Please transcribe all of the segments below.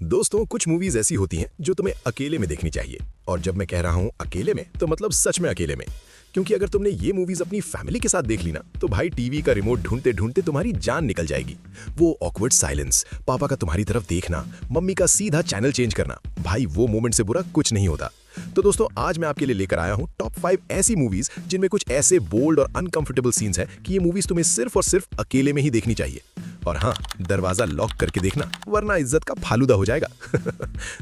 दोस्तों, कुछ मूवीज ऐसी होती हैं जो तुम्हें अकेले में देखनी चाहिए। और जब मैं कह रहा हूं अकेले में, तो मतलब सच में अकेले में। क्योंकि अगर तुमने ये मूवीज अपनी फैमिली के साथ देख ली ना, तो भाई टीवी का रिमोट ढूंढते ढूंढते तुम्हारी जान निकल जाएगी। वो ऑकवर्ड साइलेंस, पापा का तुम्हारी तरफ देखना, मम्मी का सीधा चैनल चेंज करना, भाई वो मोमेंट से बुरा कुछ नहीं होता। तो दोस्तों, आज मैं आपके लिए लेकर आया हूं टॉप 5 ऐसी मूवीज जिनमें कुछ ऐसे बोल्ड और अनकंफर्टेबल सीन्स हैं कि ये मूवीज तुम्हें सिर्फ और सिर्फ अकेले में ही देखनी चाहिए। और हाँ, दरवाजा लॉक करके देखना, वरना इज्जत का फालूदा हो जाएगा।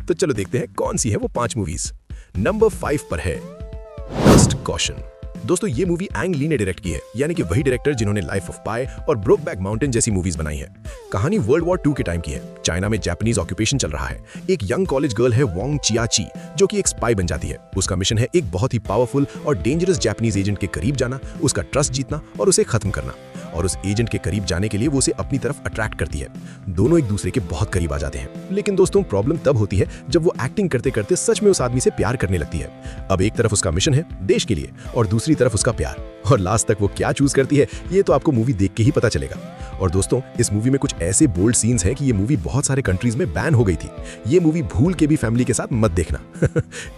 तो चलो देखते हैं कौन सी है वो 5 मूवीज। नंबर 5 पर है ट्रस्ट कॉशन। दोस्तों, ये मूवी एंग ली ने डायरेक्ट की है, यानी कि वही डायरेक्टर जिन्होंने लाइफ ऑफ पाई और ब्रोकबैक माउंटेन जैसी मूवीज बनाई है। कहानी वर्ल्ड वॉर 2 के टाइम की है। चाइना में जापानीज ऑक्यूपेशन चल रहा है। एक यंग कॉलेज गर्ल है वोंग चियाची, जो कि एक स्पाई बन जाती है। उसका मिशन है एक बहुत ही पावरफुल और डेंजरस जापानीज एजेंट के करीब जाना, उसका ट्रस्ट जीतना और उसे खत्म करना। और उस एजेंट के करीब जाने के लिए वो उसे अपनी तरफ अट्रैक्ट करती है। दोनों एक दूसरे के बहुत करीब आ जाते हैं। लेकिन दोस्तों, प्रॉब्लम तब होती है जब वो एक्टिंग करते करते सच में उस आदमी से प्यार करने लगती है। अब एक तरफ उसका मिशन है देश के लिए और दूसरी तरफ उसका प्यार। और लास्ट तक वो क्या चूज करती है, ये तो आपको मूवी देख के ही पता चलेगा। और दोस्तों, इस मूवी में कुछ ऐसे बोल्ड सीन्स हैं कि ये मूवी बहुत सारे कंट्रीज में बैन हो गई थी। ये मूवी भूल के भी फैमिली के साथ मत देखना।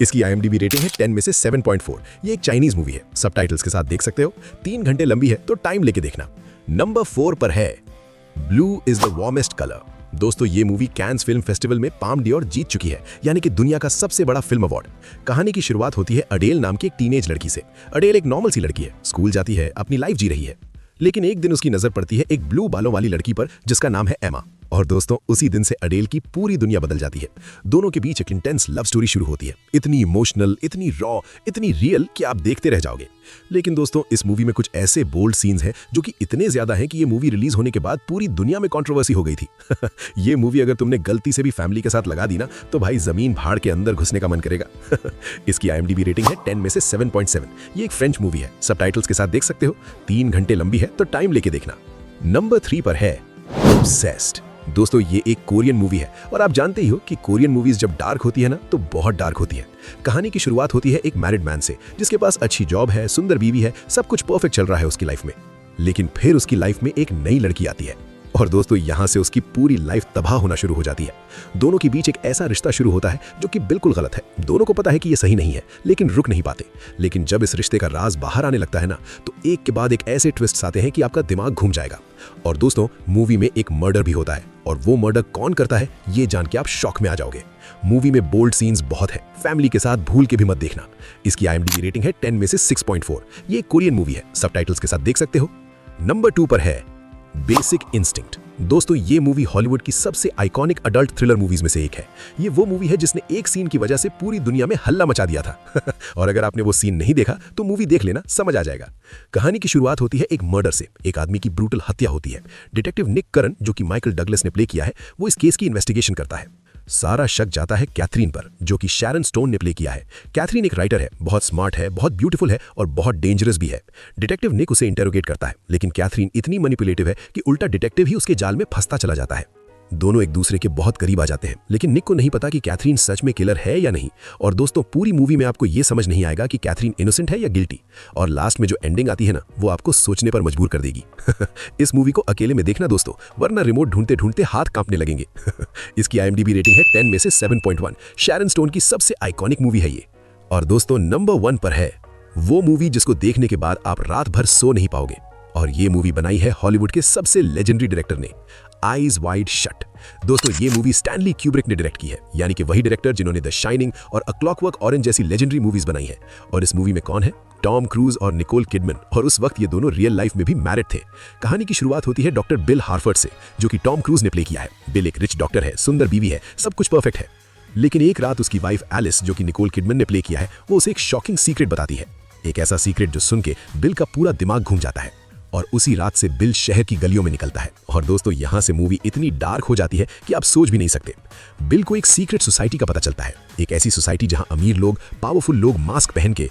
इसकी IMDb रेटिंग है 10 में से 7.4। ये एक चाइनीज मूवी है, सबटाइटल्स के साथ देख सकते हो। 3 घंटे लंबी है, तो टाइम लेके देखना। नंबर 4 पर है blue is the warmest colour. दोस्तों, ये मूवी कैन्स फिल्म फेस्टिवल में पाम डियोर जीत चुकी है, यानी कि दुनिया का सबसे बड़ा फिल्म अवार्ड। कहानी की शुरुआत होती है अडेल नाम की एक टीनेज लड़की से। अडेल एक नॉर्मल सी लड़की है, स्कूल जाती है, अपनी लाइफ जी रही है। लेकिन एक दिन उसकी नजर पड़ती है एक ब्लू बालों वाली लड़की पर, जिसका नाम है एमा। और दोस्तों, उसी दिन से अडेल की पूरी दुनिया बदल जाती है। दोनों के बीच एक इंटेंस लव स्टोरी शुरू होती है, इतनी इमोशनल, इतनी रॉ, इतनी रियल कि आप देखते रह जाओगे। लेकिन दोस्तों, इस मूवी में कुछ ऐसे बोल्ड सीन्स हैं जो कि इतने ज्यादा हैं कि ये मूवी रिलीज होने के बाद पूरी दुनिया में कंट्रोवर्सी हो गई थी। ये मूवी अगर तुमने गलती से भी फैमिली के साथ लगा दी ना, तो भाई जमीन भाड़ के अंदर घुसने का मन करेगा। इसकी IMDb रेटिंग है 10 में से 7.7। ये एक फ्रेंच मूवी है, सबटाइटल्स के साथ देख सकते हो। 3 घंटे लंबी है, तो टाइम लेके देखना। नंबर 3 पर है ऑब्सेस्ड। दोस्तों, ये एक कोरियन मूवी है और आप जानते ही हो कि कोरियन मूवीज जब डार्क होती है ना, तो बहुत डार्क होती है। कहानी की शुरुआत होती है एक मैरिड मैन से, जिसके पास अच्छी जॉब है, सुंदर बीवी है, सब कुछ परफेक्ट चल रहा है उसकी लाइफ में। लेकिन फिर उसकी लाइफ में एक नई लड़की आती है और दोस्तों, यहां से उसकी पूरी लाइफ तबाह होना शुरू हो जाती है। दोनों के बीच एक ऐसा रिश्ता शुरू होता है जो कि बिल्कुल गलत है। दोनों को पता है कि ये सही नहीं है, लेकिन रुक नहीं पाते। लेकिन जब इस रिश्ते का राज बाहर आने लगता है ना, तो एक के बाद एक ऐसे ट्विस्ट्स आते हैं कि आपका दिमाग घूम जाएगा। और दोस्तों, मूवी में एक मर्डर भी होता है, और वो मर्डर कौन करता है ये जान के आप शॉक में आ जाओगे। मूवी में बोल्ड सीन्स बहुत है, फैमिली के साथ भूल के भी मत देखना। इसकी IMDb रेटिंग है 10 में से 6.4। ये एक कोरियन मूवी है, सबटाइटल्स के साथ देख सकते हो। नंबर 2 पर है बेसिक इंस्टिंक्ट। दोस्तों, ये मूवी हॉलीवुड की सबसे आइकॉनिक अडल्ट थ्रिलर मूवीज में से एक है। ये वो मूवी है जिसने एक सीन की वजह से पूरी दुनिया में हल्ला मचा दिया था। और अगर आपने वो सीन नहीं देखा तो मूवी देख लेना, समझ आ जाएगा। कहानी की शुरुआत होती है एक मर्डर से। एक आदमी की ब्रूटल हत्या होती है। डिटेक्टिव निक करन, जो कि माइकल डगलस ने प्ले किया है, वो इस केस की इन्वेस्टिगेशन करता है। सारा शक जाता है कैथरीन पर, जो कि शैरन स्टोन ने प्ले किया है। कैथरीन एक राइटर है, बहुत स्मार्ट है, बहुत ब्यूटीफुल है और बहुत डेंजरस भी है। डिटेक्टिव निक उसे इंटेरोगेट करता है, लेकिन कैथरीन इतनी मैनिपुलेटिव है कि उल्टा डिटेक्टिव ही उसके जाल में फंसता चला जाता है। दोनों एक दूसरे के बहुत करीब आ जाते हैं, लेकिन निक को नहीं पता कि कैथरीन सच में किलर है या नहीं। और दोस्तों, पूरी मूवी में आपको ये समझ नहीं आएगा कि कैथरीन इनोसेंट है या गिल्टी। और लास्ट में जो एंडिंग आती है ना, वो आपको सोचने पर मजबूर कर देगी। इस मूवी को अकेले में देखना दोस्तों, वरना रिमोट ढूंढते ढूंढते हाथ कांपने लगेंगे। इसकी IMDb रेटिंग है 10 में से 7.1। शैरन स्टोन की सबसे आइकॉनिक मूवी है ये। और दोस्तों, नंबर 1 पर है वो मूवी जिसको देखने के बाद आप रात भर सो नहीं पाओगे। और ये मूवी बनाई है हॉलीवुड के सबसे लेजेंडरी डायरेक्टर ने, आइज वाइड शट। दोस्तों, ये मूवी स्टैनली क्यूब्रिक ने डायरेक्ट की है, यानी कि वही डायरेक्टर जिन्होंने द शाइनिंग और अ क्लॉकवर्क ऑरेंज जैसी लेजेंडरी मूवीज बनाई है। और इस मूवी में कौन है? टॉम क्रूज और निकोल किडमन। और उस वक्त ये दोनों रियल लाइफ में भी मैरिड थे। कहानी की शुरुआत होती है डॉक्टर बिल हार्फर्ड से, जो कि टॉम क्रूज ने प्ले किया है। बिल एक रिच डॉक्टर है, सुंदर बीवी है, सब कुछ परफेक्ट है। लेकिन एक रात उसकी वाइफ एलिस, जो कि निकोल किडमन ने प्ले किया है, वो उसे एक शॉकिंग सीक्रेट बताती है। एक ऐसा सीक्रेट जो सुन के बिल का पूरा दिमाग घूम जाता है। और उसी रात से बिल शहर की गलियों में निकलता है। और दोस्तों, यहां से मूवी इतनी डार्क हो जाती है कि आप सोच भी नहीं सकते। बिल को एक सीक्रेट सोसाइटी का पता चलता है, एक ऐसी सोसाइटी जहां अमीर लोग, पावरफुल लोग मास्क पहन के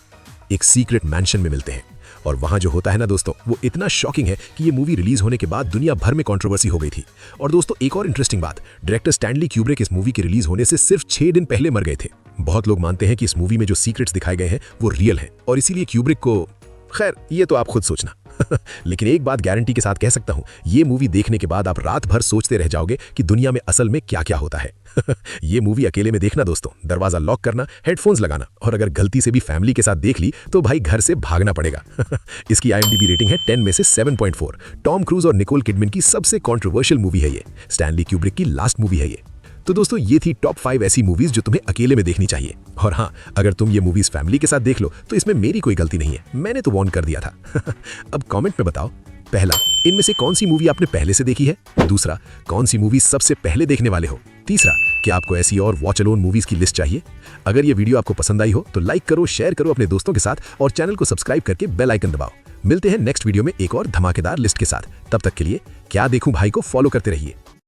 एक सीक्रेट मैंशन में मिलते हैं। और वहां जो होता है ना दोस्तों, वो इतना शॉकिंग है कि ये मूवी रिलीज होने के बाद दुनिया भर में कंट्रोवर्सी हो गई थी। और दोस्तों, एक और इंटरेस्टिंग बात, डायरेक्टर स्टैनली क्यूब्रिक इस मूवी के रिलीज होने से सिर्फ 6 दिन पहले मर गए थे। बहुत लोग मानते हैं कि इस मूवी में जो सीक्रेट्स दिखाए गए हैं वो रियल हैं, और इसीलिए क्यूब्रिक को, खैर ये तो आप खुद सोचना। लेकिन एक बात गारंटी के साथ कह सकता हूं, ये मूवी देखने के बाद आप रात भर सोचते रह जाओगे कि दुनिया में असल में क्या क्या होता है। ये मूवी अकेले में देखना दोस्तों, दरवाजा लॉक करना, हेडफोन्स लगाना, और अगर गलती से भी फैमिली के साथ देख ली तो भाई घर से भागना पड़ेगा। इसकी IMDb रेटिंग है 10 में से 7.4। टॉम क्रूज और निकोल किडमैन की सबसे कंट्रोवर्शियल मूवी है ये। स्टैनली क्यूब्रिक की लास्ट मूवी है ये। तो दोस्तों ये थी टॉप 5 ऐसी मूवीज जो तुम्हें अकेले में देखनी चाहिए। और हाँ, अगर तुम ये मूवीज फैमिली के साथ देख लो तो इसमें मेरी कोई गलती नहीं है, मैंने तो वार्न कर दिया था। अब कमेंट में बताओ, पहला, इनमें से कौन सी मूवी आपने पहले से देखी है? दूसरा, कौन सी मूवी सबसे पहले देखने वाले हो? तीसरा, क्या आपको ऐसी और वॉच अलोन मूवीज की लिस्ट चाहिए? अगर ये वीडियो आपको पसंद आई हो तो लाइक करो, शेयर करो अपने दोस्तों के साथ और चैनल को सब्सक्राइब करके बेल आइकन दबाओ। मिलते हैं नेक्स्ट वीडियो में एक और धमाकेदार लिस्ट के साथ। तब तक के लिए क्या देखूं भाई को फॉलो करते रहिए।